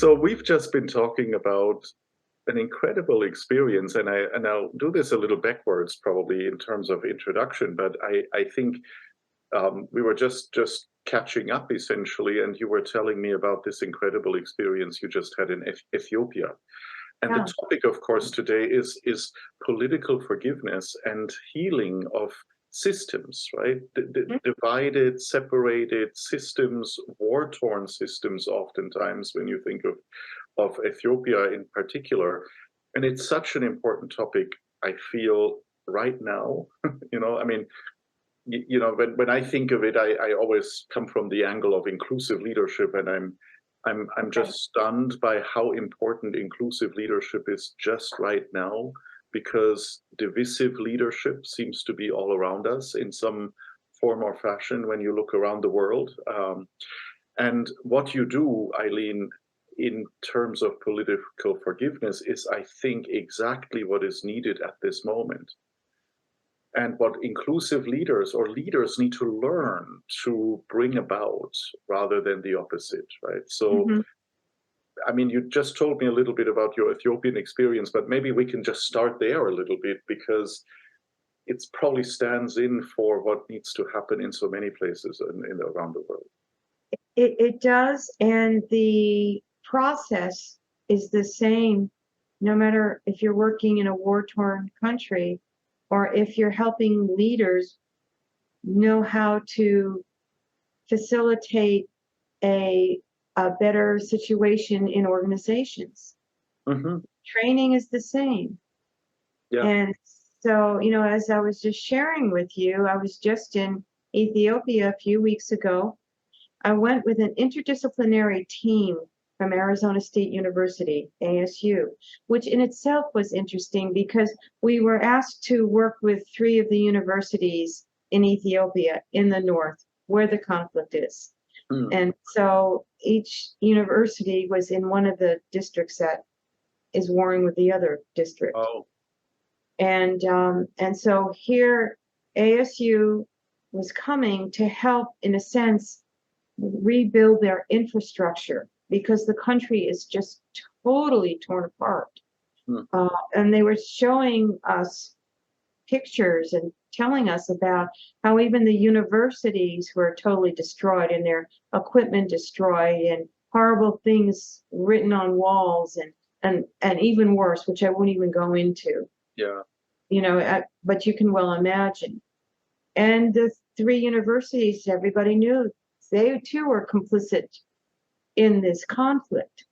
So we've just been talking about an incredible experience, and I'll do this a little backwards probably in terms of introduction, but I think we were just catching up essentially, and you were telling me about this incredible experience you just had in Ethiopia. And Yeah. the topic, of course, today is political forgiveness and healing of systems, right? Mhm. Divided, separated systems, war-torn systems, oftentimes when you think of Ethiopia in particular. And it's such an important topic, I feel, right now. I mean, when I think of it, I always come from the angle of inclusive leadership, and I'm Right. just stunned by how important inclusive leadership is just right now, because divisive leadership seems to be all around us in some form or fashion when you look around the world. And what you do, Eileen, in terms of political forgiveness is, I think, exactly what is needed at this moment. And what inclusive leaders or leaders need to learn to bring about rather than the opposite, right? So, Mhm. I mean, you just told me a little bit about your Ethiopian experience, but maybe we can just start there a little bit, because it's probably stands in for what needs to happen in so many places around the world. It does, and the process is the same, no matter if you're working in a war-torn country or if you're helping leaders know how to facilitate a a better situation in organizations. Hmm. Training is the same. Yeah. And so, as I was just sharing with you, I was just in Ethiopia a few weeks ago. I went with an interdisciplinary team from Arizona State University, ASU, which in itself was interesting because we were asked to work with three of the universities in Ethiopia in the north, where the conflict is. Mm. And so each university was in one of the districts that is warring with the other district. Oh. And so here ASU was coming to help, in a sense, rebuild their infrastructure because the country is just totally torn apart. Mm. And they were showing us pictures and telling us about how even the universities were totally destroyed and their equipment destroyed and horrible things written on walls and even worse, which I won't even go into, Yeah. but you can well imagine. And the three universities, everybody knew they too were complicit in this conflict.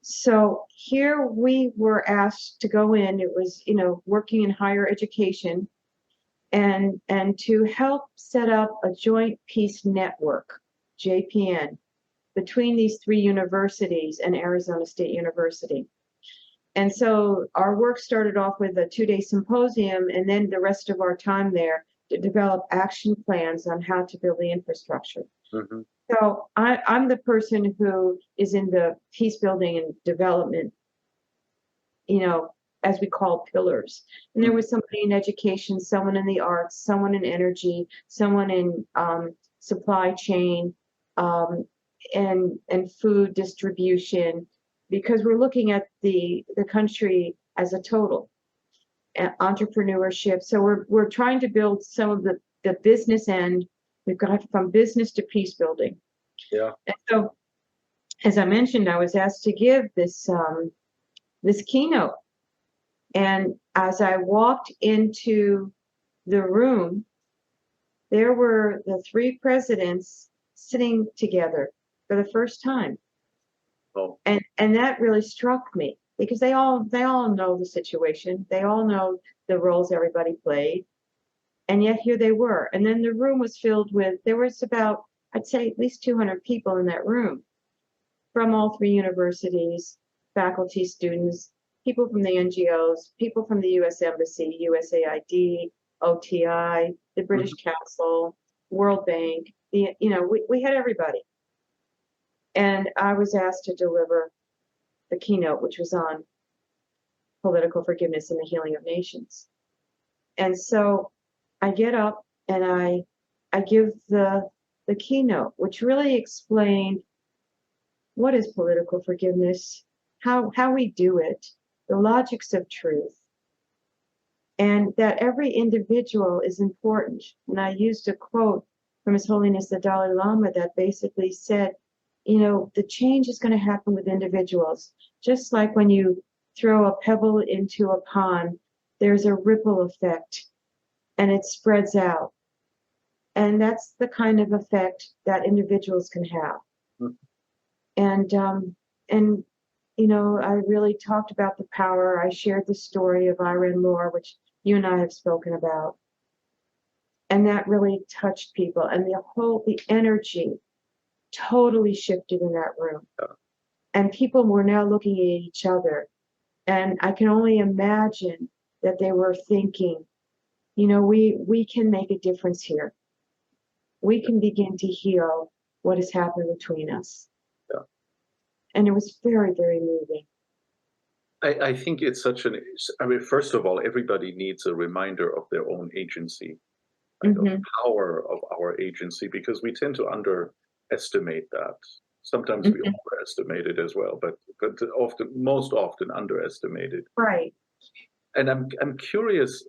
So here we were asked to go in. It was, working in higher education and to help set up a joint peace network, JPN, between these three universities and Arizona State University. And so our work started off with a 2-day symposium, and then the rest of our time there to develop action plans on how to build the infrastructure. Hmm. So I'm the person who is in the peace building and development, as we call pillars. And there was somebody in education, someone in the arts, someone in energy, someone in supply chain, um, and food distribution, because we're looking at the country as a total, entrepreneurship. So we're trying to build some of the business end. We've got from business to peace building. Yeah. And so, as I mentioned, I was asked to give this keynote. And as I walked into the room, there were the three presidents sitting together for the first time. Oh. And that really struck me because they all know the situation. They all know the roles everybody played. And yet here they were. And then the room was filled with, there was about, I'd say at least 200 people in that room from all three universities, faculty, students, people from the NGOs, people from the US Embassy, USAID, OTI, the British Mhm. Council, World Bank, we had everybody. And I was asked to deliver the keynote, which was on political forgiveness and the healing of nations. And so I get up and I give the keynote, which really explained what is political forgiveness, how we do it, the logics of truth, and that every individual is important. And I used a quote from His Holiness the Dalai Lama that basically said, you know, the change is going to happen with individuals. Just like when you throw a pebble into a pond, there's a ripple effect and it spreads out. And that's the kind of effect that individuals can have. Mm-hmm. And you know, I really talked about the power. I shared the story of Eileen Boris, which you and I have spoken about. And that really touched people. And the energy totally shifted in that room. Yeah. And people were now looking at each other. And I can only imagine that they were thinking, you know, we can make a difference here. We can begin to heal what has happened between us. Yeah. And it was very, very moving. I think it's I mean, first of all, everybody needs a reminder of their own agency, right? Of the power of our agency, because we tend to underestimate that. Sometimes we overestimate it as well, but most often underestimate it. Right. And I'm curious,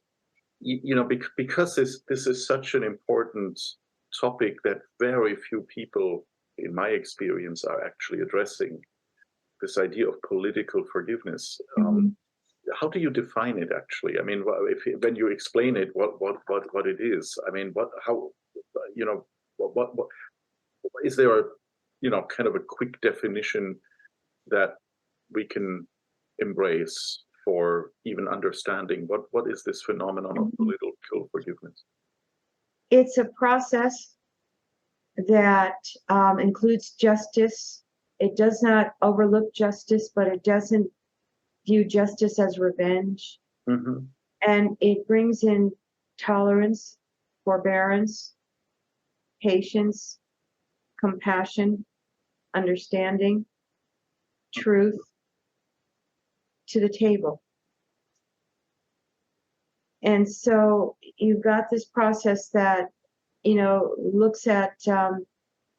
you know, because this is such an important topic that very few people, in my experience, are actually addressing. This idea of political forgiveness. How do you define it actually? I mean, when you explain it, what it is? I mean, how, you know, what is there a, you know, kind of a quick definition that we can embrace for even understanding what is this phenomenon of political forgiveness? It's a process that includes justice. It does not overlook justice, but it doesn't view justice as revenge. And it brings in tolerance, forbearance, patience, compassion, understanding, truth to the table. And so you've got this process that, you know, looks at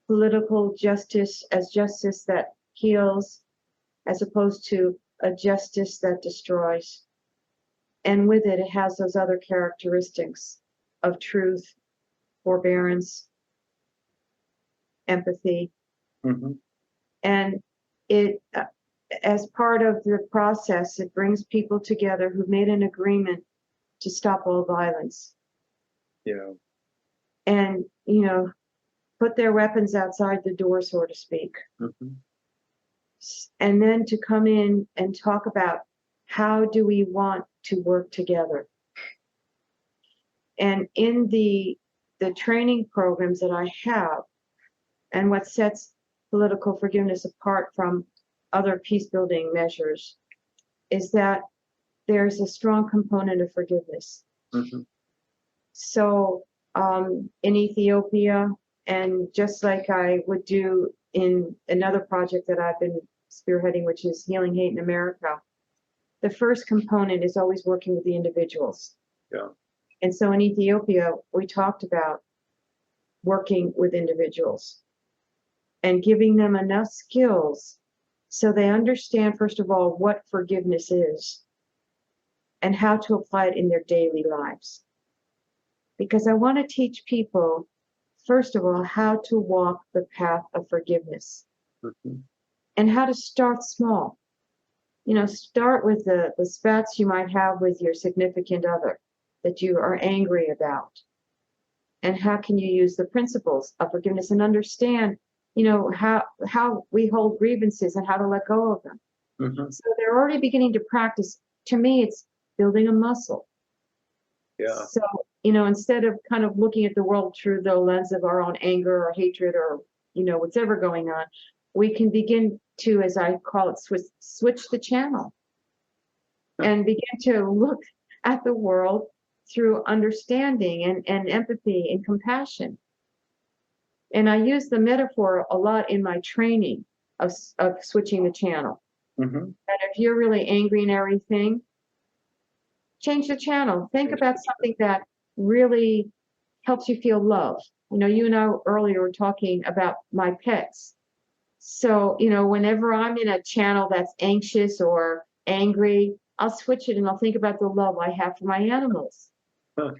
political justice as justice that heals, as opposed to a justice that destroys. And with it, it has those other characteristics of truth, forbearance, empathy. And it, as part of the process, it brings people together who've made an agreement to stop all violence. Yeah. And, you know, put their weapons outside the door, so to speak. And then to come in and talk about how do we want to work together. And in the training programs that I have, and what sets political forgiveness apart from other peace building measures, is that there's a strong component of forgiveness. So in Ethiopia, and just like I would do in another project that I've been spearheading, which is Healing Hate in America, the first component is always working with the individuals. Yeah. And so in Ethiopia, we talked about working with individuals and giving them enough skills so they understand, first of all, what forgiveness is and how to apply it in their daily lives. Because I want to teach people, first of all, how to walk the path of forgiveness and how to start small. You know, start with the spats you might have with your significant other that you are angry about. And how can you use the principles of forgiveness and understand, you know, how we hold grievances and how to let go of them. So they're already beginning to practice. To me, it's building a muscle. Yeah. So, you know, instead of kind of looking at the world through the lens of our own anger or hatred or, you know, whatever going on, we can begin to, as I call it, switch the channel and begin to look at the world through understanding and empathy and compassion. And I use the metaphor a lot in my training of switching the channel. And if you're really angry and everything, change the channel. Think about something that really helps you feel love. You know, you and I earlier were talking about my pets. So, whenever I'm in a channel that's anxious or angry, I'll switch it and I'll think about the love I have for my animals. Huh.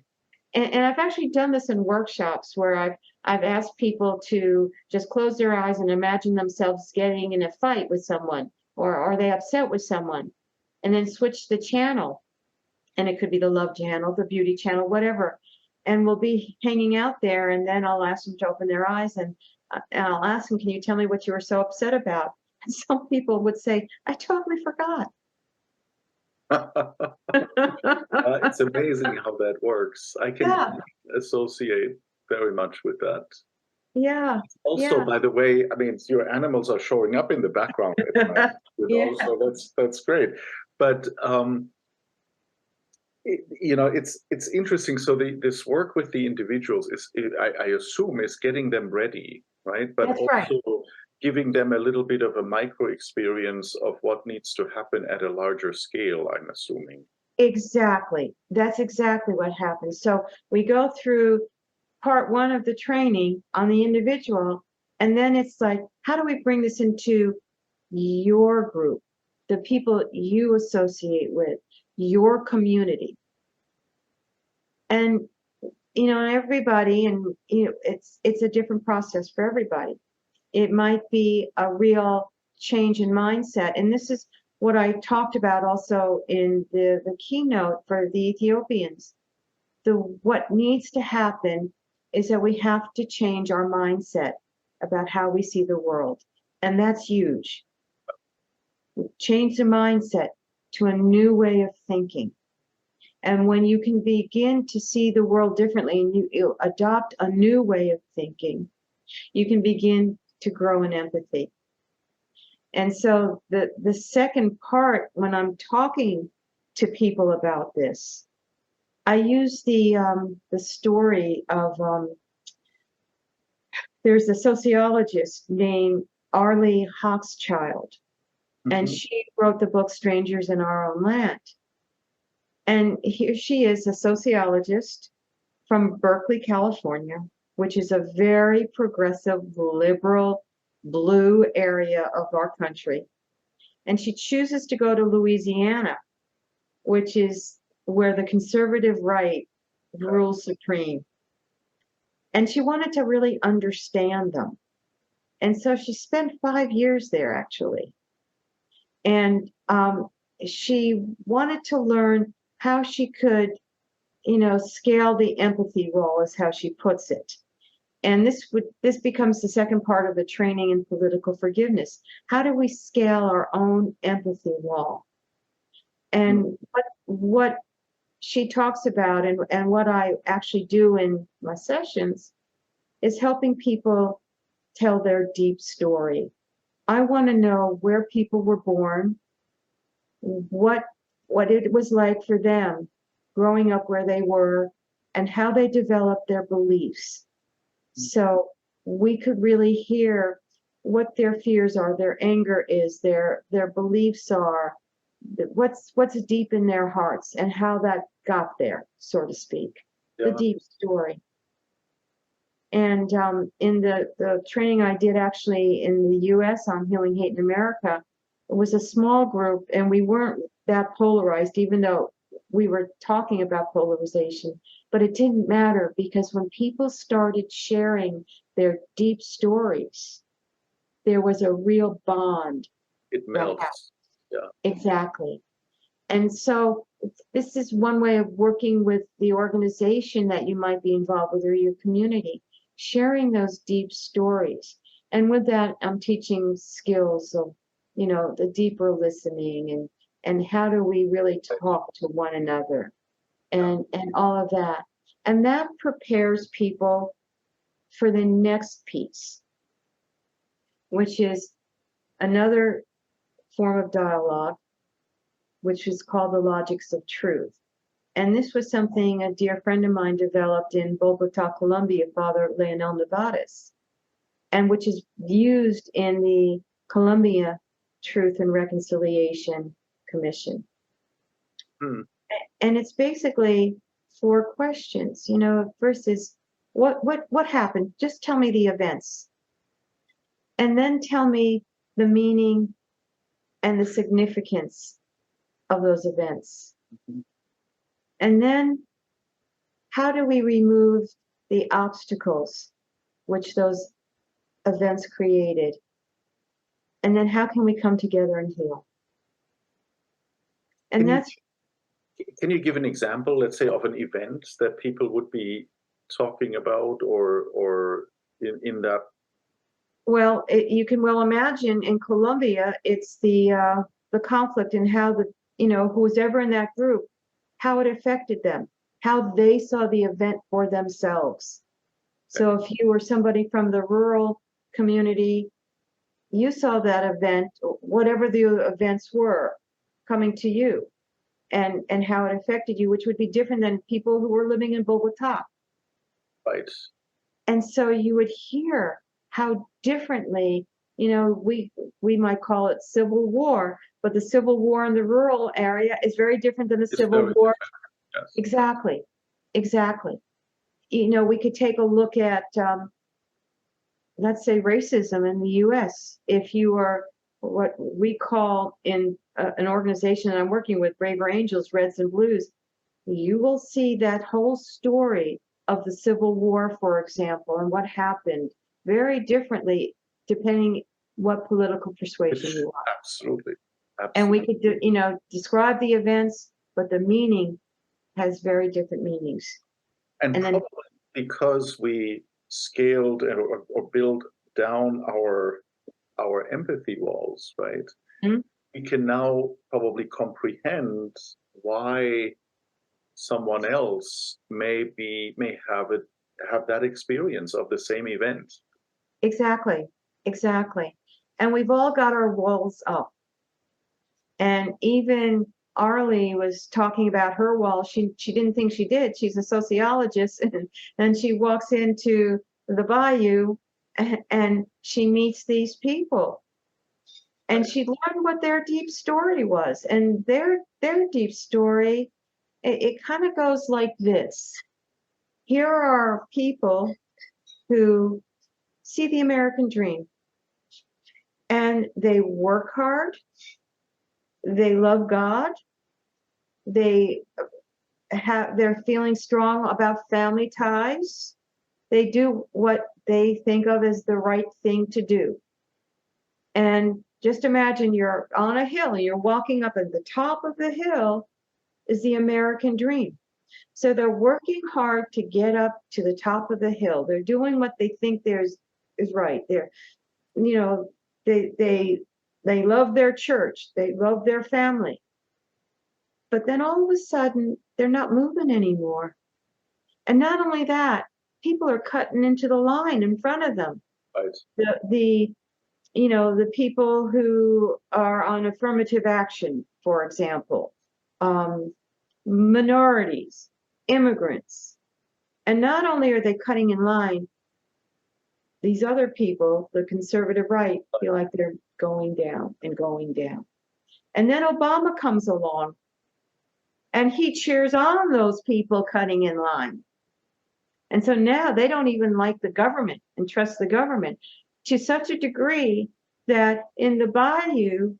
And I've actually done this in workshops where I've asked people to just close their eyes and imagine themselves getting in a fight with someone, or are they upset with someone, and then switch the channel. And it could be the love channel, the beauty channel, whatever. And we'll be hanging out there, and then I'll ask them to open their eyes, and I'll ask them, can you tell me what you were so upset about? And some people would say, I totally forgot. It's amazing how that works. I can Yeah, associate very much with that. yeah, Also, yeah, by the way, I mean, your animals are showing up in the background at night, yeah, so that's great. But it's interesting. So this work with the individuals I assume, is getting them ready, right? But that's right. also giving them a little bit of a micro experience of what needs to happen at a larger scale, I'm assuming. Exactly. That's exactly what happens. So we go through part one of the training on the individual, and then it's like, how do we bring this into your group, the people you associate with, your community? And everybody, and it's a different process for everybody. It might be a real change in mindset, and this is what I talked about also in the keynote for the Ethiopians. What needs to happen is that we have to change our mindset about how we see the world, and that's huge. Change the mindset to a new way of thinking. And when you can begin to see the world differently, and you adopt a new way of thinking, you can begin to grow in empathy. And so the second part, when I'm talking to people about this, I use the story of there's a sociologist named Arlie Hochschild, and Mhm. she wrote the book Strangers in Our Own Land. And here she is, a sociologist from Berkeley, California, which is a very progressive, liberal, blue area of our country. And she chooses to go to Louisiana, which is where the conservative right rules supreme. And she wanted to really understand them. And so she spent 5 years there, actually. And she wanted to learn how she could, scale the empathy wall, is how she puts it. And this becomes the second part of the training in political forgiveness. How do we scale our own empathy wall? And what she talks about, and what I actually do in my sessions, is helping people tell their deep story. I want to know where people were born, what it was like for them growing up where they were, and how they developed their beliefs. So we could really hear what their fears are, their anger is, their beliefs are, what's deep in their hearts, and how that got there, so to speak, the Yeah. deep story. And in the training I did actually in the US on healing hate in America, it was a small group, and we weren't that polarized, even though we were talking about polarization. But it didn't matter, because when people started sharing their deep stories, there was a real bond It that happened. melts. Yeah. Exactly. And so this is one way of working with the organization that you might be involved with, or your community, sharing those deep stories. And with that, I'm teaching skills of, the deeper listening, and how do we really talk to one another, and all of that. And that prepares people for the next piece, which is another form of dialogue, which is called the logics of truth. And this was something a dear friend of mine developed in Bogota, Colombia, Father Leonel Nevares, and which is used in the Colombia Truth and Reconciliation Commission. Hmm. And it's basically 4 questions. First is, what happened? Just tell me the events. And then tell me the meaning and the significance of those events. Mhm. And then how do we remove the obstacles which those events created? And then how can we come together and heal? And Can you give an example, let's say, of an event that people would be talking about, or in that? well, you can well imagine in Colombia, it's the conflict and how who's ever in that group, how it affected them, how they saw the event for themselves. So if you were somebody from the rural community, you saw that event, whatever the events were, coming to you, and how it affected you, which would be different than people who were living in Bogota. Right. And so you would hear how differently, we might call it civil war, but the civil war in the rural area is very different than the It's civil very war. different. Yes. Exactly. Exactly. We could take a look at, let's say, racism in the US. If you are what we call in an organization that I'm working with, Braver Angels, Reds and Blues, you will see that whole story of the Civil War, for example, and what happened very differently depending what political persuasion you are. Absolutely. And we Absolutely. could, describe the events, but the meaning has very different meanings. And And then, probably because we scaled or built down our empathy walls, right? Mhm. We can now probably comprehend why someone else may have that experience of the same event. exactly, exactly. And we've all got our walls up. And even Arlie was talking about her wall. She didn't think she did. She's a sociologist, and she walks into the bayou, and she meets these people, and she learned what their deep story was. And their deep story, it kind of goes like this. Here are people who see the American dream, and they work hard, they love God, they they're feeling strong about family ties. They do what they think of as the right thing to do. And just imagine you're on a hill and you're walking up, at the top of the hill is the American dream. So they're working hard to get up to the top of the hill. They're doing what they think is right. You know, they love their church, they love their family. But then all of a sudden, they're not moving anymore. And not only that, people are cutting into the line in front of them. Right. The people who are on affirmative action, for example, minorities, immigrants. And not only are they cutting in line, these other people, the conservative right, feel like they're going down and going down. And then Obama comes along and he cheers on those people cutting in line. And so now they don't even like the government and trust the government to such a degree that in the bayou,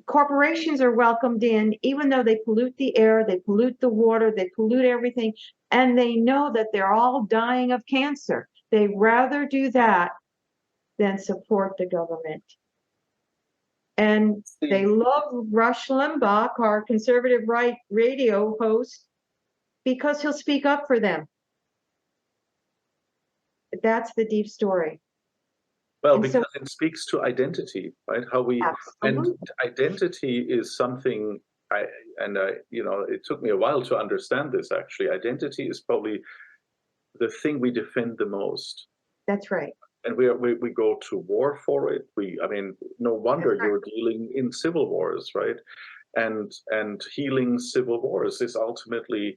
corporations are welcomed in, even though they pollute the air, they pollute the water, they pollute everything, and they know that they're all dying of cancer. They rather do that than support the government. And they love Rush Limbaugh, our conservative right radio host, because he'll speak up for them. That's the deep story. Well, And because it speaks to identity, right? And absolutely. identity is something it took me a while to understand this actually. Identity is probably the thing we defend the most. That's right. And we go to war for it. No wonder That's right. you're dealing in civil wars, right? And healing civil wars is ultimately,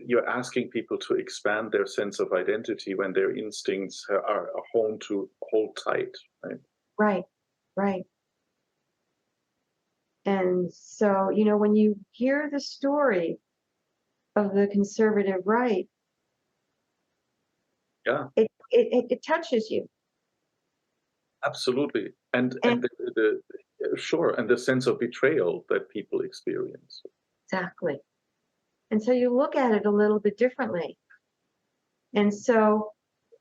you're asking people to expand their sense of identity when their instincts are honed to hold tight, right? Right, right. And so, when you hear the story of the conservative right, Yeah. it it touches you. Absolutely. And And the sure, and the sense of betrayal that people experience. exactly. And so you look at it a little bit differently. And so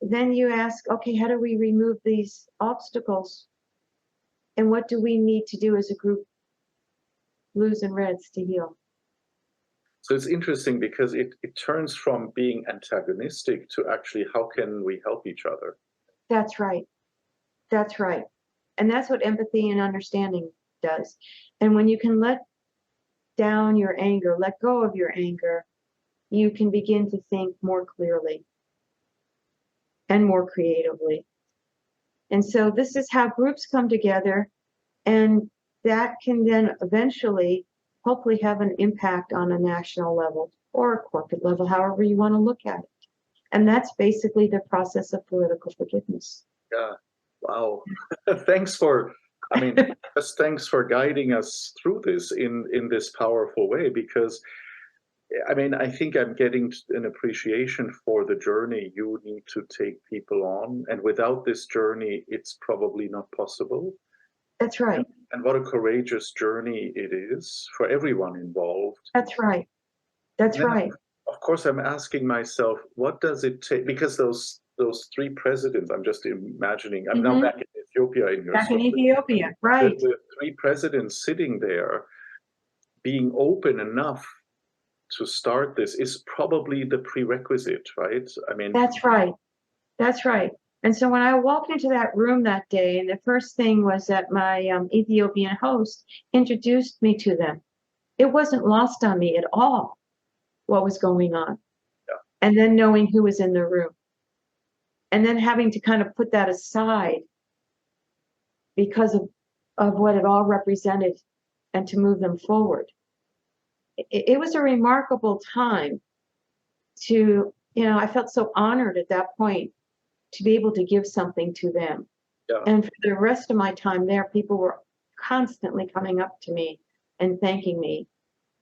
then you ask, okay, how do we remove these obstacles? And what do we need to do as a group, blues and reds, to heal? So it's interesting because it turns from being antagonistic to actually how can we help each other? That's right. That's right. And that's what empathy and understanding does. And when you can let down your anger, let go of your anger, you can begin to think more clearly and more creatively. And so this is how groups come together, and that can then eventually hopefully have an impact on a national level or a corporate level, however you want to look at it. And that's basically the process of political forgiveness. Yeah. Wow. Thanks for, I mean, just thanks for guiding us through this in this powerful way, because I mean, I think I'm getting an appreciation for the journey you need to take people on. And without this journey, it's probably not possible. That's right. And what a courageous journey it is for everyone involved. That's right. That's And then, right. of course, I'm asking myself, what does it take? Because those three presidents, I'm just imagining, I'm now back in Ethiopia in your Back in story. Ethiopia, right. The three presidents sitting there being open enough to start this is probably the prerequisite, right? I mean, That's right. That's right. And so when I walked into that room that day, and the first thing was that my Ethiopian host introduced me to them. It wasn't lost on me at all what was going on. Yeah. And then knowing who was in the room. And then having to kind of put that aside because of what it all represented and to move them forward. It was a remarkable time to, I felt so honored at that point to be able to give something to them. Yeah. And for the rest of my time there, people were constantly coming up to me and thanking me.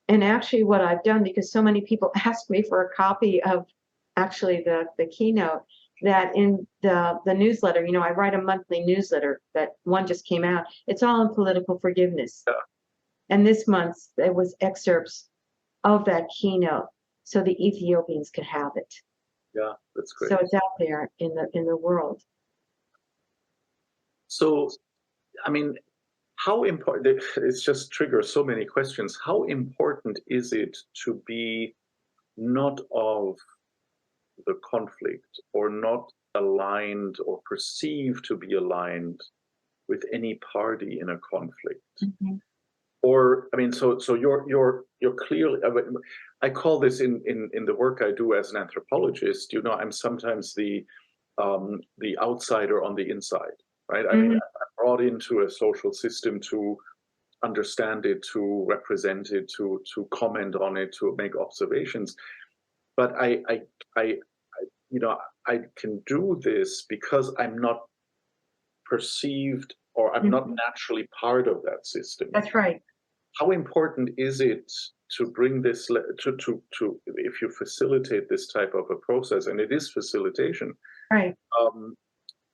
And actually what I've done, because so many people asked me for a copy of actually the keynote, that in the newsletter, I write a monthly newsletter, that one just came out. It's all on political forgiveness. Yeah. And this month there was excerpts of that keynote so the Ethiopians could have it. Yeah, that's great. So it's out there in the world. So, I mean, how important, it's just triggers so many questions. How important is it to be not of the conflict or not aligned or perceived to be aligned with any party in a conflict? Mm-hmm. Or, I mean, so you're clearly, I call this in the work I do as an anthropologist, I'm sometimes the outsider on the inside, right? I mean, I'm brought into a social system to understand it, to represent it, to comment on it, to make observations. But I can do this because I'm not perceived, or I'm not naturally part of that system. That's right. How important is it to bring this to if you facilitate this type of a process, and it is facilitation, right,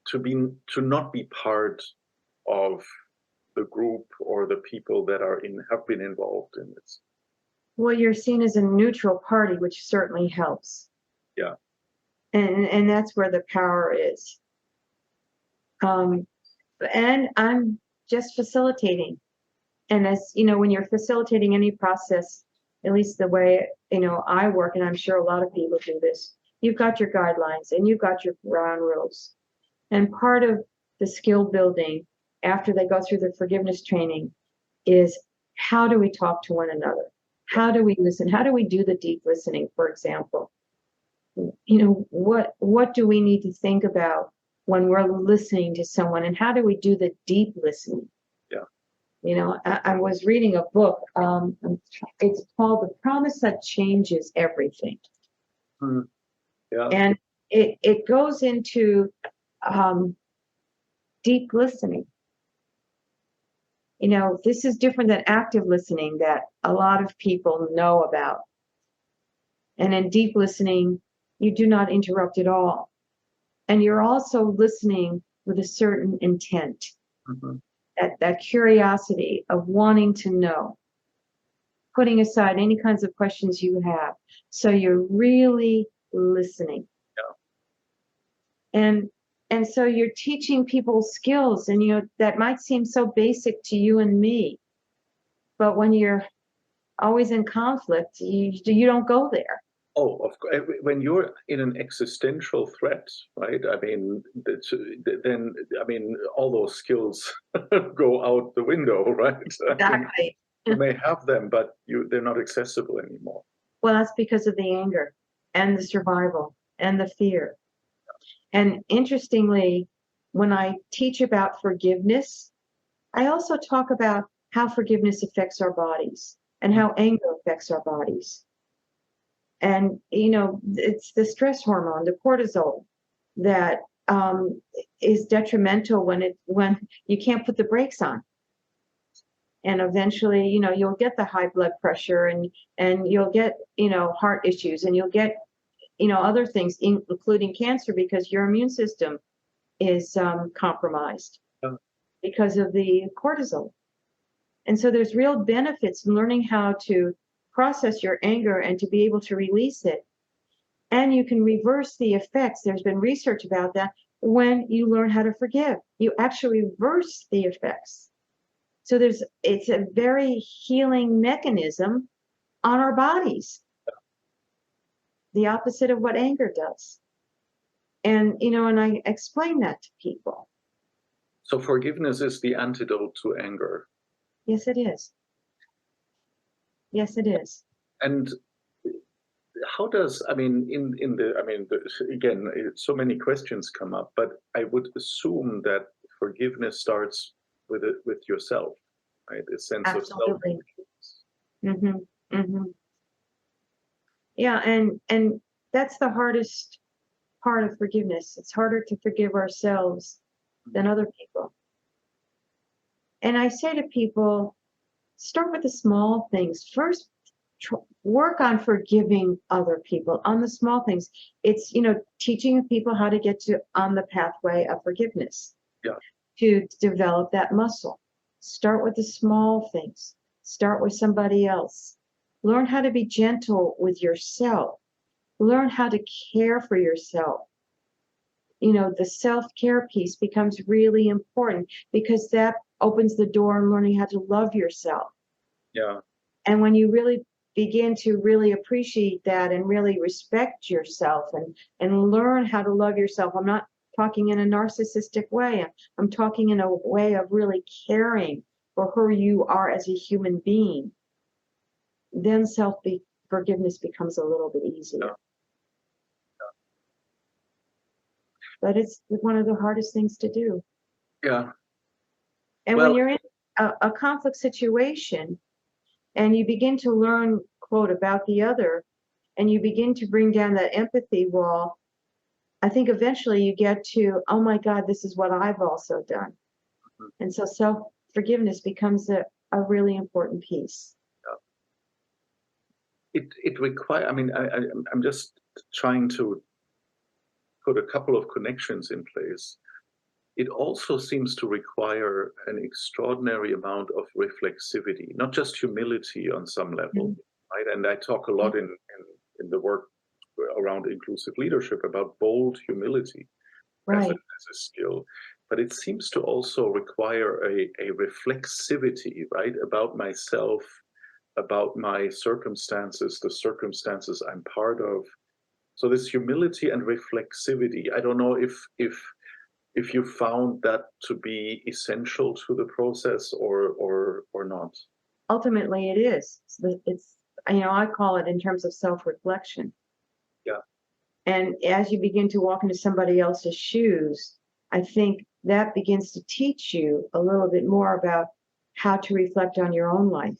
to not be part of the group or the people that have been involved in this? Well, you're seen as a neutral party, which certainly helps. Yeah. And that's where the power is. And I'm just facilitating. And as when you're facilitating any process, at least the way I work, and I'm sure a lot of people do this, you've got your guidelines and you've got your ground rules. And part of the skill building after they go through the forgiveness training is, how do we talk to one another? How do we listen? How do we do the deep listening, for example? What do we need to think about when we're listening to someone, and how do we do the deep listening? Yeah. I was reading a book. It's called The Promise That Changes Everything. Yeah. And it goes into deep listening. This is different than active listening that a lot of people know about. And in deep listening, you do not interrupt at all. And you're also listening with a certain intent, Mhm. that curiosity of wanting to know, putting aside any kinds of questions you have. So you're really listening. And so you're teaching people skills, and that might seem so basic to you and me, but when you're always in conflict, you don't go there. Oh, of course. When you're in an existential threat, right? I mean, then I mean, all those skills go out the window, right? I mean, Exactly. you may have them, but they're not accessible anymore. Well, that's because of the anger and the survival and the fear. And interestingly, when I teach about forgiveness, I also talk about how forgiveness affects our bodies and how anger affects our bodies. And, it's the stress hormone, the cortisol, that is detrimental when you can't put the brakes on. And eventually, you'll get the high blood pressure, and you'll get, heart issues, and you'll get, other things, including cancer, because your immune system is compromised Yeah. because of the cortisol. And so there's real benefits in learning how to process your anger and to be able to release it. And you can reverse the effects. There's been research about that. When you learn how to forgive, you actually reverse the effects. So it's a very healing mechanism on our bodies. The opposite of what anger does. And, and I explain that to people. So forgiveness is the antidote to anger. Yes, it is. Yes, it is. And how does, I mean, again, so many questions come up, but I would assume that forgiveness starts with yourself, right? A sense of self. Absolutely. Mm-hmm. Mm-hmm. Yeah, and that's the hardest part of forgiveness. It's harder to forgive ourselves than other people. And I say to people, start with the small things. First, work on forgiving other people on the small things. It's, teaching people how to get on the pathway of forgiveness. Yeah. To develop that muscle. Start with the small things. Start with somebody else. Learn how to be gentle with yourself. Learn how to care for yourself. The self-care piece becomes really important, because that opens the door in learning how to love yourself. Yeah. And when you really begin to really appreciate that and really respect yourself and learn how to love yourself, I'm not talking in a narcissistic way. I'm talking in a way of really caring for who you are as a human being. Then forgiveness becomes a little bit easier. Yeah. But it's one of the hardest things to do. Yeah. And Well, when you're in a conflict situation and you begin to learn, quote, about the other, and you begin to bring down that empathy wall, I think eventually you get to, oh my God, this is what I've also done. Mhm. And so self-forgiveness becomes a really important piece. It requires, I mean, I'm just trying to put a couple of connections in place. It also seems to require an extraordinary amount of reflexivity, not just humility on some level, right? And I talk a lot in the work around inclusive leadership about bold humility as Right. a skill. But it seems to also require a reflexivity, right, about myself, about my circumstances, the circumstances I'm part of. So this humility and reflexivity, I don't know if you found that to be essential to the process or not. Ultimately, it is. It's, I call it in terms of self-reflection. Yeah. And as you begin to walk into somebody else's shoes, I think that begins to teach you a little bit more about how to reflect on your own life.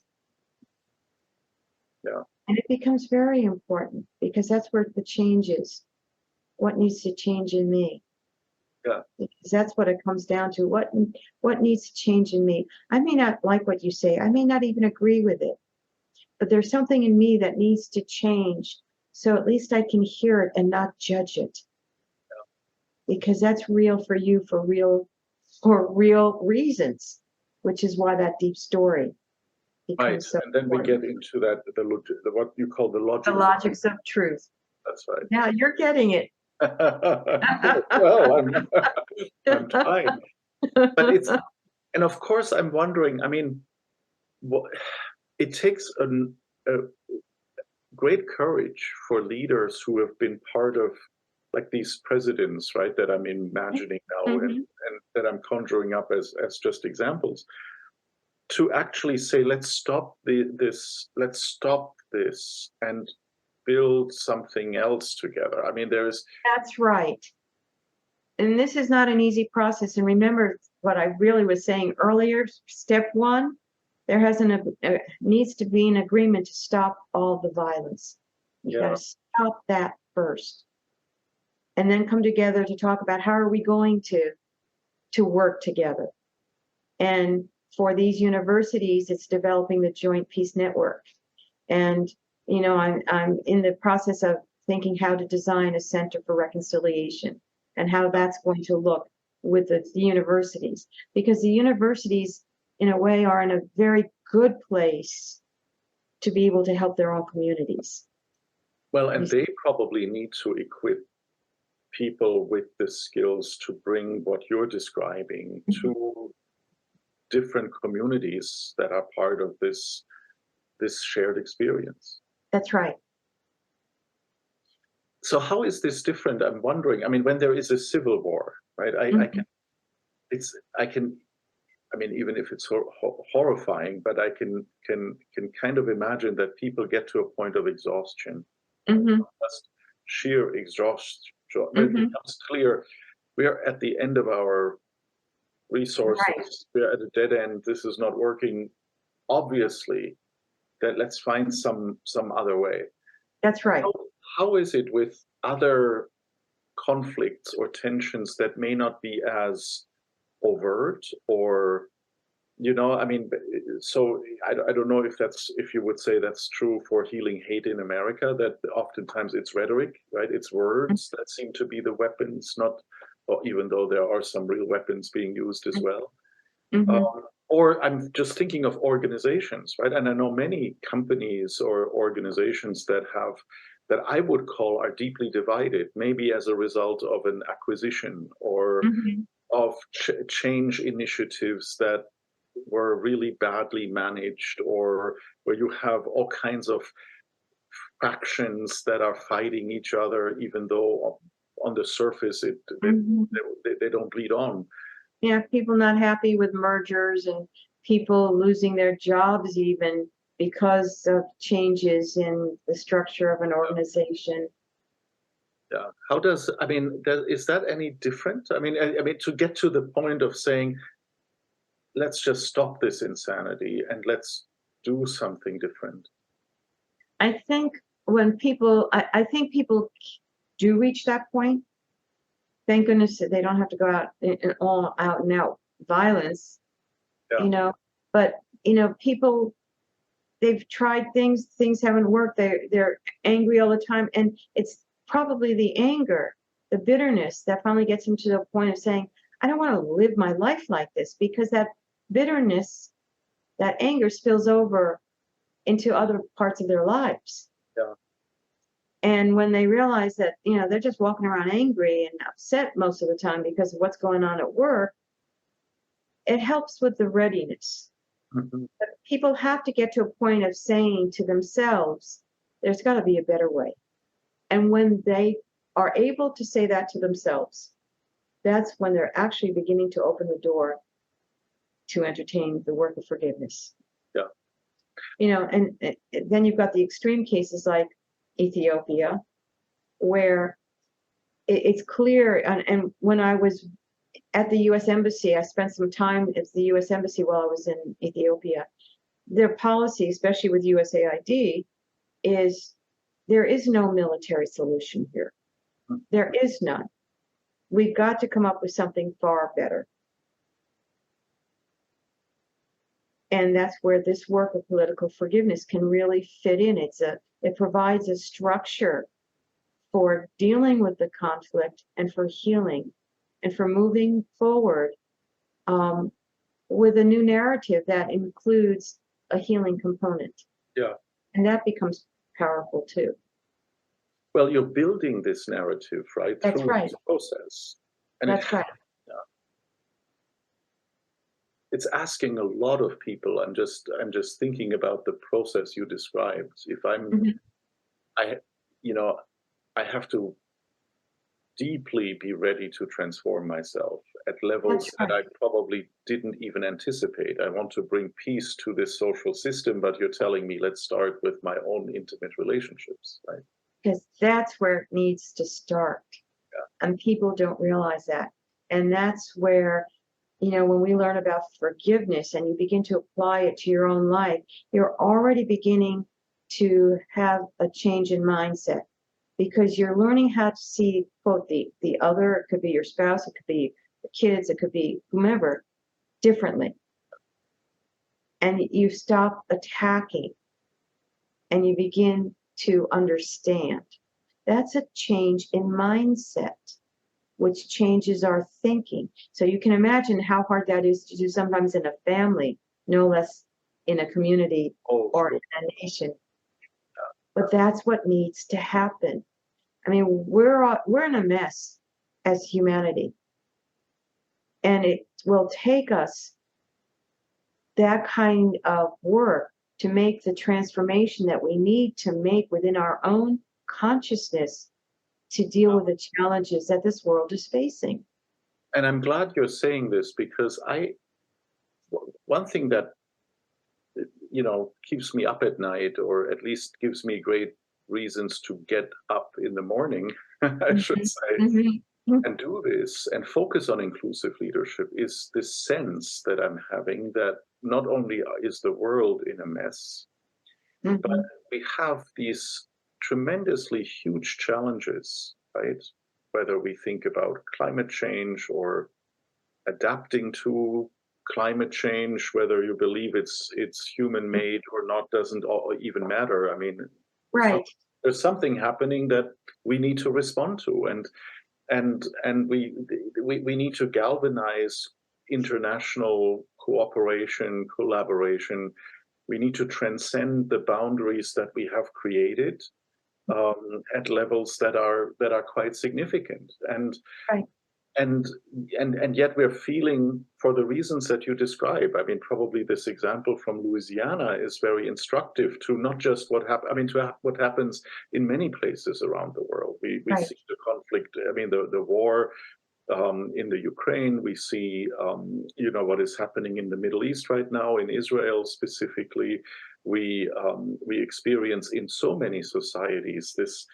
Yeah. And it becomes very important, because that's where the change is. What needs to change in me? Yeah. Because that's what it comes down to. What needs to change in me? I may not like what you say. I may not even agree with it. But there's something in me that needs to change. So at least I can hear it and not judge it. because that's real for you for real reasons, which is why that deep story Right, becomes so and then we important. get into that what you call the The logics. logics of truth. That's right. Yeah, you're getting it. Well, I'm trying, but it's, and of course I'm wondering. I mean, it takes a great courage for leaders who have been part of like these presidents, right? That I'm imagining now, Mhm. and that I'm conjuring up as just examples, to actually say, let's stop let's stop this and build something else together. I mean, there's That's right. And this is not an easy process. And remember what I really was saying earlier, step one, there needs to be an agreement to stop all the violence. You got yeah, to stop that first. And then come together to talk about how are we going to work together. And for these universities, it's developing the Joint Peace Network. And I'm in the process of thinking how to design a center for reconciliation and how that's going to look with the universities, because the universities in a way are in a very good place to be able to help their own communities. well, and they probably need to equip people with the skills to bring what you're describing to different communities that are part of this shared experience. That's right. So how is this different? I'm wondering. I mean, when there is a civil war, right? I can. I mean, even if it's horrifying, but I can kind of imagine that people get to a point of exhaustion, just sheer exhaustion. When it becomes clear we're at the end of our resources, Right. we're at a dead end. This is not working. Obviously, that let's find some other way. That's right. How is it with other conflicts or tensions that may not be as overt, or I mean, so I don't know if you would say that's true for healing hate in America, that oftentimes it's rhetoric, right? It's words that seem to be the weapons, not, or even though there are some real weapons being used as well. Or I'm just thinking of organizations, right? And I know many companies or organizations that I would call are deeply divided, maybe as a result of an acquisition or of change initiatives that were really badly managed, or where you have all kinds of factions that are fighting each other, even though on the surface they don't lead on. Yeah, people not happy with mergers and people losing their jobs even because of changes in the structure of an organization. Yeah. I mean, is that any different? I mean, to get to the point of saying, let's just stop this insanity and let's do something different. I think I think people do reach that point. Thank goodness that they don't have to go out in all out and out violence, Yeah. but people, they've tried things haven't worked. They're angry all the time, and it's probably the anger, the bitterness that finally gets them to the point of saying, I don't want to live my life like this, because that bitterness, that anger spills over into other parts of their lives. Yeah. And when they realize that, they're just walking around angry and upset most of the time because of what's going on at work, it helps with the readiness. But people have to get to a point of saying to themselves, there's got to be a better way. And when they are able to say that to themselves, that's when they're actually beginning to open the door to entertain the work of forgiveness. Yeah. And then you've got the extreme cases like Ethiopia, where it's clear. And when I was at the U.S. Embassy, I spent some time at the U.S. Embassy while I was in Ethiopia. Their policy, especially with USAID, is there is no military solution here. There is none. We've got to come up with something far better. And that's where this work of political forgiveness can really fit in. It provides a structure for dealing with the conflict and for healing and for moving forward with a new narrative that includes a healing component. Yeah. And that becomes powerful too. Well, you're building this narrative, right? That's through right. this process. And That's right. It's asking a lot of people. I'm just thinking about the process you described. If I have to deeply be ready to transform myself at levels that I probably didn't even anticipate. I want to bring peace to this social system, but you're telling me, let's start with my own intimate relationships, right? Because that's where it needs to start. Yeah. And people don't realize that. And that's where, when we learn about forgiveness and you begin to apply it to your own life, you're already beginning to have a change in mindset, because you're learning how to see, quote, the other, it could be your spouse, it could be the kids, it could be whomever, differently. And you stop attacking and you begin to understand. That's a change in mindset, which changes our thinking. So you can imagine how hard that is to do sometimes in a family, no less in a community or in a nation. But that's what needs to happen. I mean, we're in a mess as humanity. And it will take us that kind of work to make the transformation that we need to make within our own consciousness to deal with the challenges that this world is facing. And I'm glad you're saying this, because one thing that keeps me up at night, or at least gives me great reasons to get up in the morning, I should say, and do this and focus on inclusive leadership, is this sense that I'm having that not only is the world in a mess, but we have these tremendously huge challenges, right? Whether we think about climate change or adapting to climate change, whether you believe it's human-made or not, doesn't even matter. I mean, there's something happening that we need to respond to, and we need to galvanize international cooperation, collaboration. We need to transcend the boundaries that we have created at levels that are quite significant. And yet we're feeling, for the reasons that you describe, I mean, probably this example from Louisiana is very instructive to not just what happens in many places around the world. We see the conflict, I mean, the war in the Ukraine. We see, what is happening in the Middle East right now, in Israel specifically. We experience in so many societies this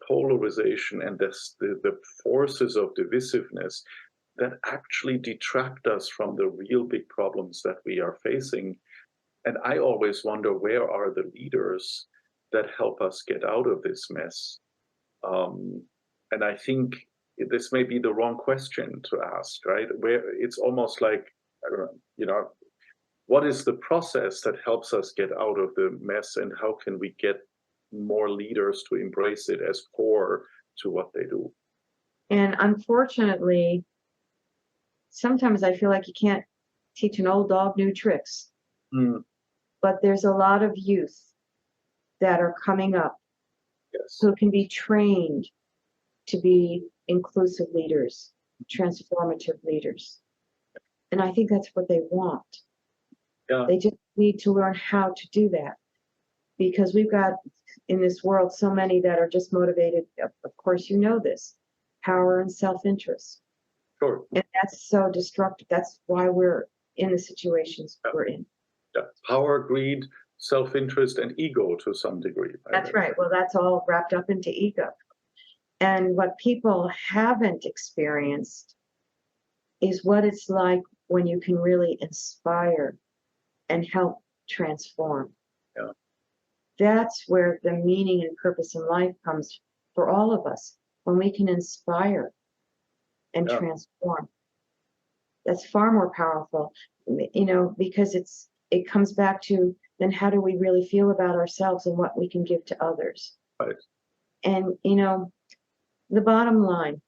polarization and the forces of divisiveness that actually detract us from the real big problems that we are facing. And I always wonder, where are the leaders that help us get out of this mess? And I think this may be the wrong question to ask, right? Where it's almost like, I don't know, what is the process that helps us get out of the mess, and how can we get more leaders to embrace it as core to what they do? And unfortunately, sometimes I feel like you can't teach an old dog new tricks. But there's a lot of youth that are coming up who can be trained to be inclusive leaders, transformative leaders. And I think that's what they want. They just need to learn how to do that, because we've got in this world so many that are just motivated, of course you know this, power and self-interest. Sure. And that's so destructive. That's why we're in the situations we're in. Power, greed, self-interest, and ego to some degree. That's right. Well, that's all wrapped up into ego. And what people haven't experienced is what it's like when you can really inspire and help transform. That's where the meaning and purpose in life comes for all of us, when we can inspire and transform. That's far more powerful, because it comes back to, then how do we really feel about ourselves and what we can give to others? Right. And, the bottom line,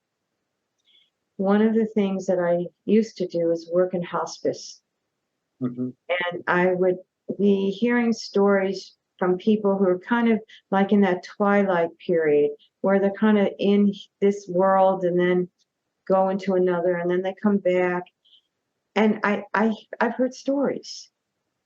one of the things that I used to do is work in hospice. Mhm. And I would be hearing stories from people who are kind of like in that twilight period where they're kind of in this world and then go into another and then they come back. And I've heard stories,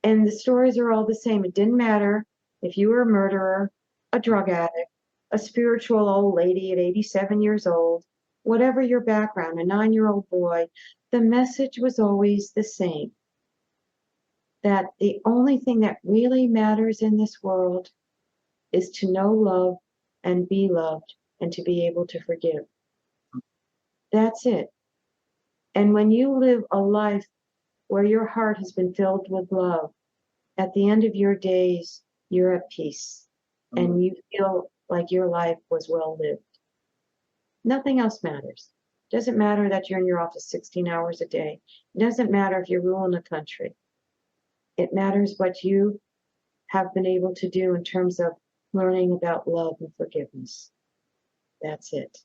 and the stories are all the same. It didn't matter if you were a murderer, a drug addict, a spiritual old lady at 87 years old, whatever your background, a 9-year-old boy, the message was always the same, that the only thing that really matters in this world is to know love and be loved and to be able to forgive. That's it. And when you live a life where your heart has been filled with love, at the end of your days, you're at peace and you feel like your life was well lived. Nothing else matters. Doesn't matter that you're in your office 16 hours a day. It doesn't matter if you're ruling the country. It matters what you have been able to do in terms of learning about love and forgiveness. That's it.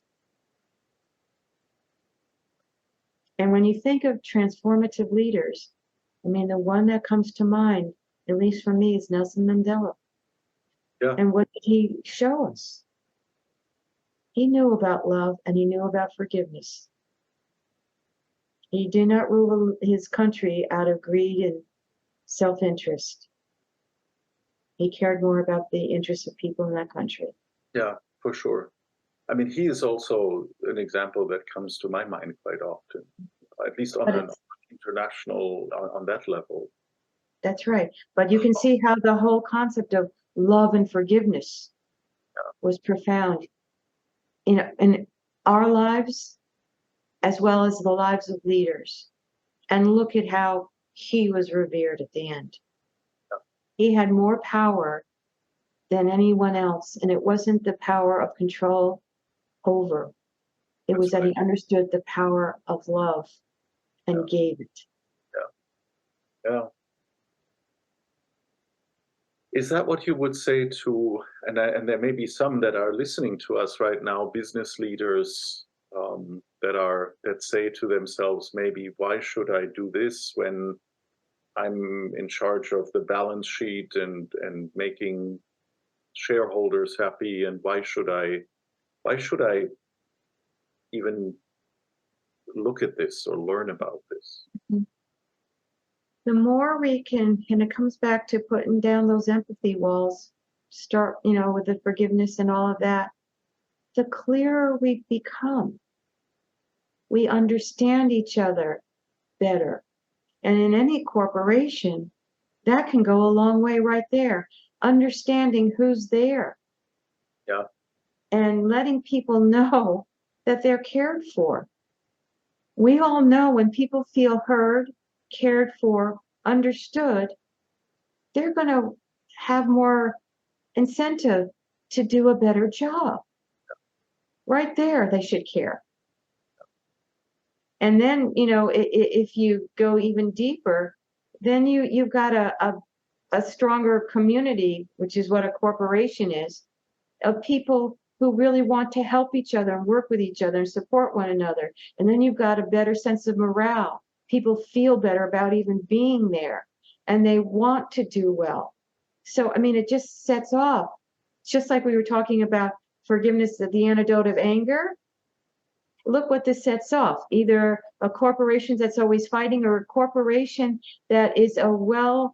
And when you think of transformative leaders, I mean, the one that comes to mind, at least for me, is Nelson Mandela. Yeah. And what did he show us? He knew about love and he knew about forgiveness. He did not rule his country out of greed and self-interest. He cared more about the interests of people in that country. Yeah, for sure. I mean, he is also an example that comes to my mind quite often, at least on an international, on that level. That's right. But you can see how the whole concept of love and forgiveness was profound in our lives as well as the lives of leaders. And look at how he was revered at the end. He had more power than anyone else, and it wasn't the power of control over. It was that he understood the power of love and gave it. Yeah. Is that what you would say to, and there may be some that are listening to us right now, business leaders that say to themselves, maybe, why should I do this when I'm in charge of the balance sheet and making shareholders happy, and why should I even look at this or learn about this? The more we can, and it comes back to putting down those empathy walls, start, with the forgiveness and all of that, the clearer we become. We understand each other better. And in any corporation, that can go a long way right there. Understanding who's there. Yeah. And letting people know that they're cared for. We all know when people feel heard, cared for, understood, they're going to have more incentive to do a better job. Right there, they should care. And then, if you go even deeper, then you've got a stronger community, which is what a corporation is, of people who really want to help each other and work with each other and support one another. And then you've got a better sense of morale. People feel better about even being there, and they want to do well. So, I mean, it just sets off, just like we were talking about forgiveness, the antidote of anger. Look what this sets off, either a corporation that's always fighting or a corporation that is a well-grouped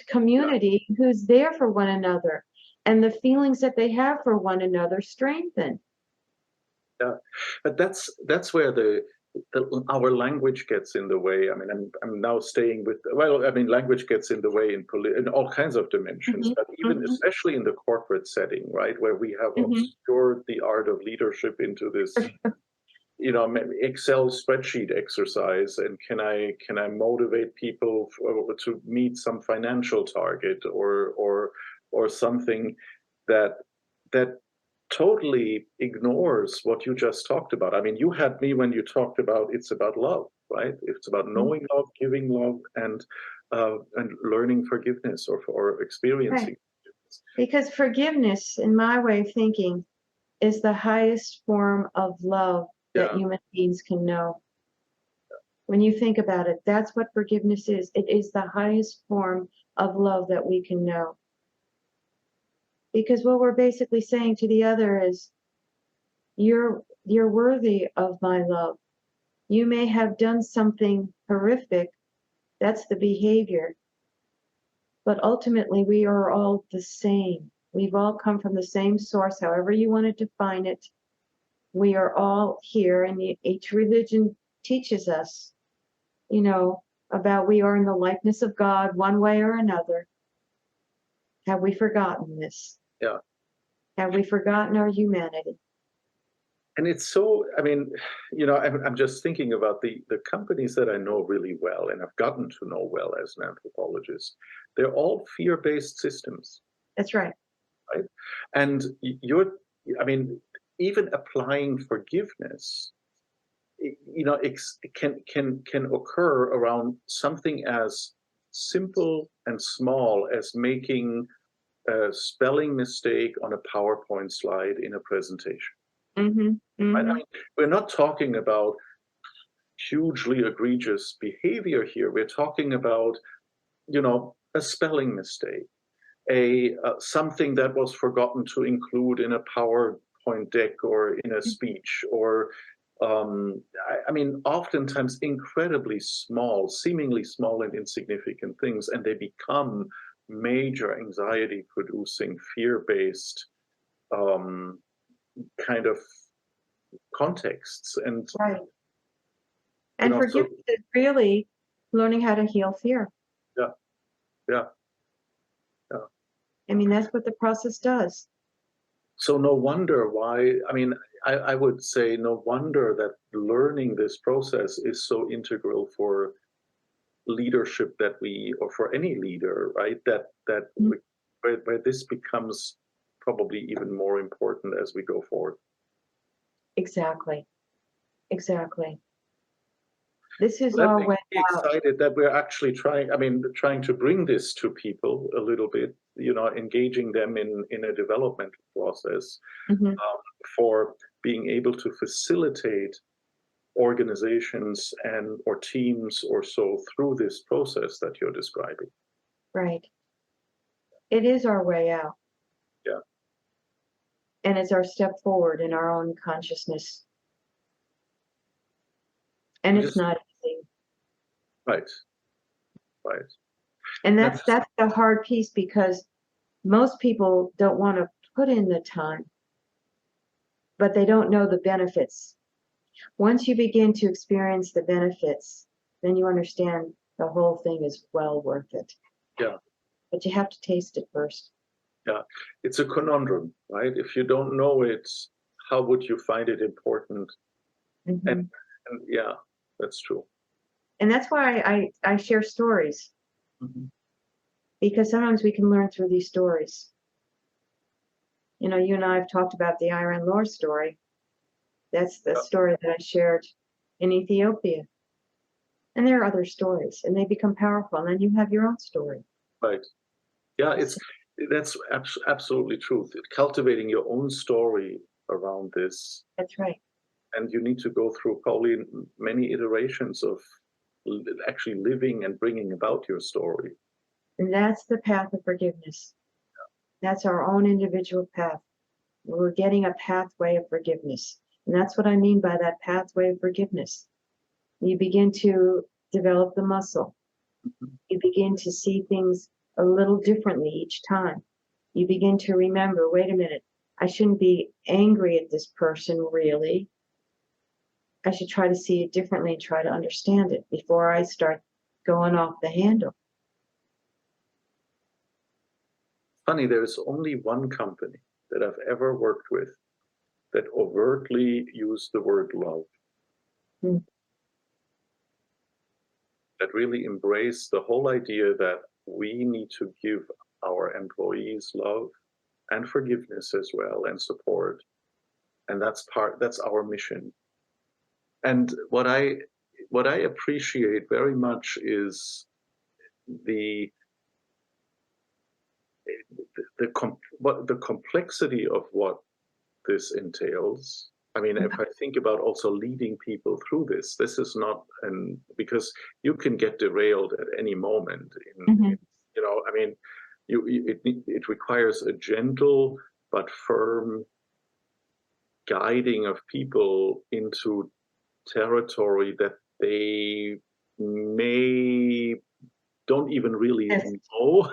community who's there for one another, and the feelings that they have for one another strengthen. Yeah, but that's where our language gets in the way. I mean, I'm now staying with, language gets in the way in all kinds of dimensions, but even especially in the corporate setting, right, where we have obscured the art of leadership into this, Excel spreadsheet exercise. And can I motivate people to meet some financial target or something that totally ignores what you just talked about. I mean, you had me when you talked about it's about love, right? It's about knowing love, giving love, and learning forgiveness or experiencing. Because forgiveness, in my way of thinking, is the highest form of love that Yeah, human beings can know. When you think about it, that's what forgiveness is. It is the highest form of love that we can know. Because what we're basically saying to the other is, you're worthy of my love. You may have done something horrific, that's the behavior, but ultimately we are all the same. We've all come from the same source, however you want to define it. We are all here, and each religion teaches us, you know, about we are in the likeness of God one way or another. Have we forgotten this? yeah. Have we forgotten our humanity? And it's so, I mean, I'm just thinking about the companies that I know really well and have gotten to know well as an anthropologist. They're all fear-based systems, That's right. right? And I mean, even applying forgiveness, it can occur around something as simple and small as making a spelling mistake on a PowerPoint slide in a presentation. Mm-hmm. Right? I Mm-hmm. mean, we're not talking about hugely egregious behavior here. We're talking about, a spelling mistake, a something that was forgotten to include in a PowerPoint deck or in a speech, or I mean, oftentimes incredibly small, seemingly small and insignificant things, and they become major anxiety-producing, fear-based um, kind of contexts. And Right. And so forgiveness is really learning how to heal fear. yeah, yeah, yeah. I mean, that's what the process does. So no wonder why, I mean, I would say no wonder that learning this process is so integral for leadership or for any leader, right? Mm. Where this becomes probably even more important as we go forward. Exactly. Exactly. This is So that our makes way me out. excited that we're actually trying to bring this to people a little bit, engaging them in a developmental process Mhm. for being able to facilitate organizations and or teams or so through this process that you're describing. Right. It is our way out, Yeah. and it's our step forward in our own consciousness. And I'm it's just not easy. right, right. And And that's the hard piece, because most people don't want to put in the time, but they don't know the benefits. Once you begin to experience the benefits, then you understand the whole thing is well worth it. yeah, But you have to taste it first. yeah. It's a conundrum, right? If you don't know it, how would you find it important? And, Mhm. and yeah, that's true. And that's why I share stories, Mhm. because sometimes we can learn through these stories. You know, you and I have talked about the Eileen Boris story. That's the Yeah, story that I shared in Ethiopia. And there are other stories, and they become powerful. And then you have your own story. right. Yeah, So that's absolutely true. Cultivating your own story around this, that's right. and you need to go through probably many iterations of actually living and bringing about your story. And that's the path of forgiveness. That's our own individual path. We're getting a pathway of forgiveness. And that's what I mean by that pathway of forgiveness. You begin to develop the muscle. Mhm. You begin to see things a little differently each time. You begin to remember, wait a minute, I shouldn't be angry at this person, really. I should try to see it differently and try to understand it before I start going off the handle. Funny, there's only one company that I've ever worked with that overtly used the word love, Hmm. that really embraced the whole idea that we need to give our employees love and forgiveness as well and support. And that's our mission. And what I appreciate very much is the what the complexity of what this entails. I mean, if I think about also leading people through this, this is not because you can get derailed at any moment. You know, I mean, it requires a gentle but firm guiding of people into territory that they don't even really know,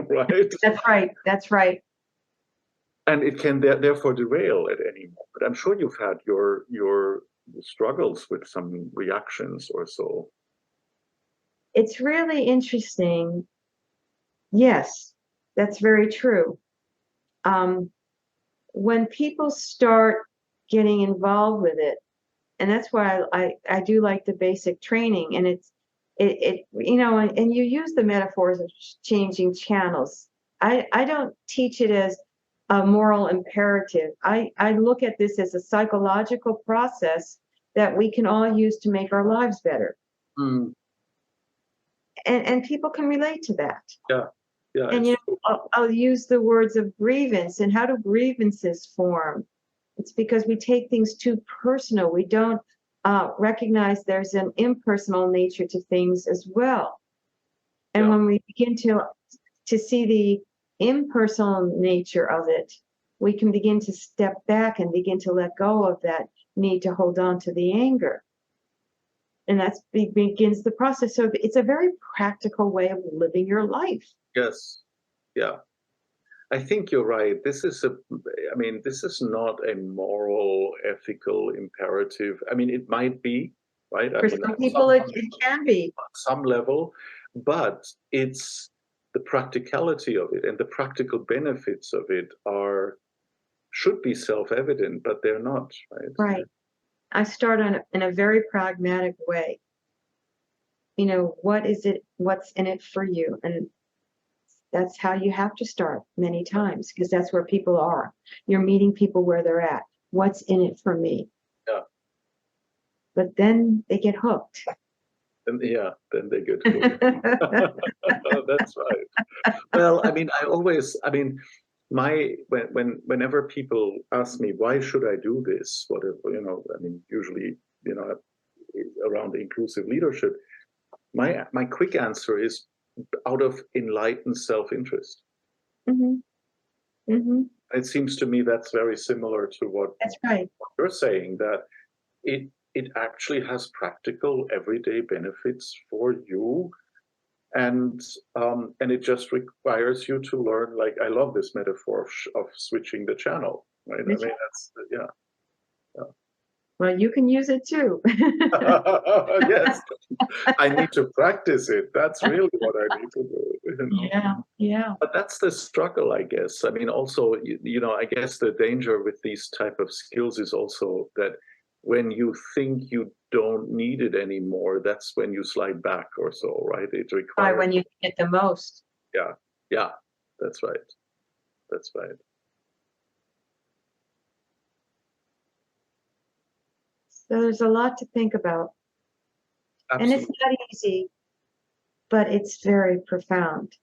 right? That's right. That's right. And it can therefore derail at any moment. I'm sure you've had your struggles with some reactions or so. It's really interesting. Yes, that's very true. When people start getting involved with it, and that's why I do like the basic training, and it you know, and you use the metaphors of changing channels. I don't teach it as a moral imperative. I look at this as a psychological process that we can all use to make our lives better. Mm. And people can relate to that. Yeah. Yeah. And you know, I'll use the words of grievance. And how do grievances form? It's because we take things too personal. We don't recognize there's an impersonal nature to things as well. And when we begin to see the impersonal nature of it, we can begin to step back and begin to let go of that need to hold on to the anger. And that begins the process. So it's a very practical way of living your life. Yes. Yeah. I think you're right. This is this is not a moral, ethical imperative. I mean, it might be, right? For some people, it can be. On some level, but it's the practicality of it and the practical benefits of it should be self-evident, but they're not, right? Right. I start in a very pragmatic way. You know, what's in it for you? And that's how you have to start many times, because that's where people are. You're meeting people where they're at. What's in it for me? Yeah. But then they get hooked. And then they get hooked. That's right. Well, I mean, whenever people ask me, why should I do this? Whatever, you know, I mean, usually, you know, around inclusive leadership, my quick answer is out of enlightened self-interest. It seems to me that's very similar to what you're saying, that it actually has practical everyday benefits for you. And it just requires you to learn, like, I love this metaphor of switching the channel, right? I mean, that's, yeah. Well, you can use it too. Yes, I need to practice it. That's really what I need to do. You know? Yeah. But that's the struggle, I guess. I mean, also, you know, I guess the danger with these type of skills is also that when you think you don't need it anymore, that's when you slide back or so, right? It requires when you get the most. Yeah, that's right. That's right. So there's a lot to think about. Absolutely. And it's not easy, but it's very profound.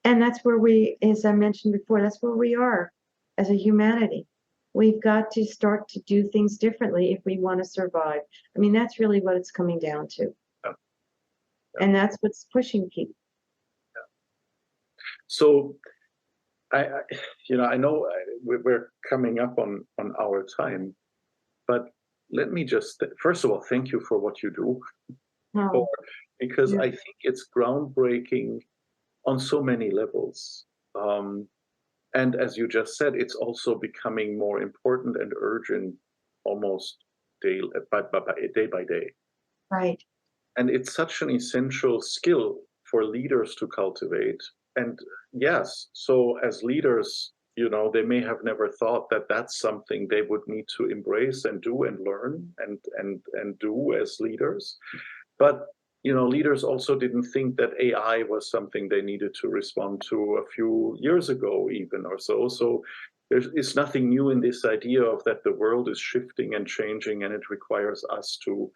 And that's where as I mentioned before, that's where we are as a humanity. We've got to start to do things differently if we want to survive. I mean, that's really what it's coming down to. Yeah. And that's what's pushing people. Yeah. So I know we're coming up on our time, but let me just, first of all, thank you for what you do, because I think it's groundbreaking on so many levels. And as you just said, it's also becoming more important and urgent almost day by day. Right. And it's such an essential skill for leaders to cultivate. And yes, so as leaders, you know, they may have never thought that that's something they would need to embrace and do and learn and do as leaders. But, you know, leaders also didn't think that AI was something they needed to respond to a few years ago, even or so. So there's nothing new in this idea of that the world is shifting and changing, and it requires us to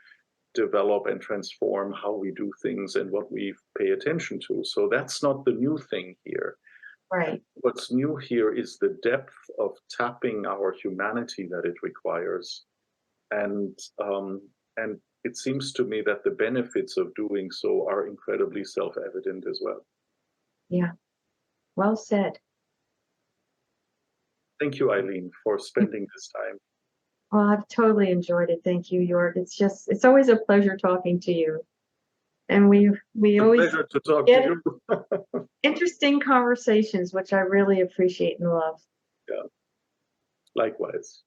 develop and transform how we do things and what we pay attention to. So that's not the new thing here. Right. What's new here is the depth of tapping our humanity that it requires. And it seems to me that the benefits of doing so are incredibly self-evident as well. Yeah. Well said. Thank you, Eileen, for spending this time. Well, I've totally enjoyed it. Thank you, Joerg. It's always a pleasure talking to you. And we It's a always pleasure to talk get to you. interesting conversations, which I really appreciate and love. Yeah, likewise.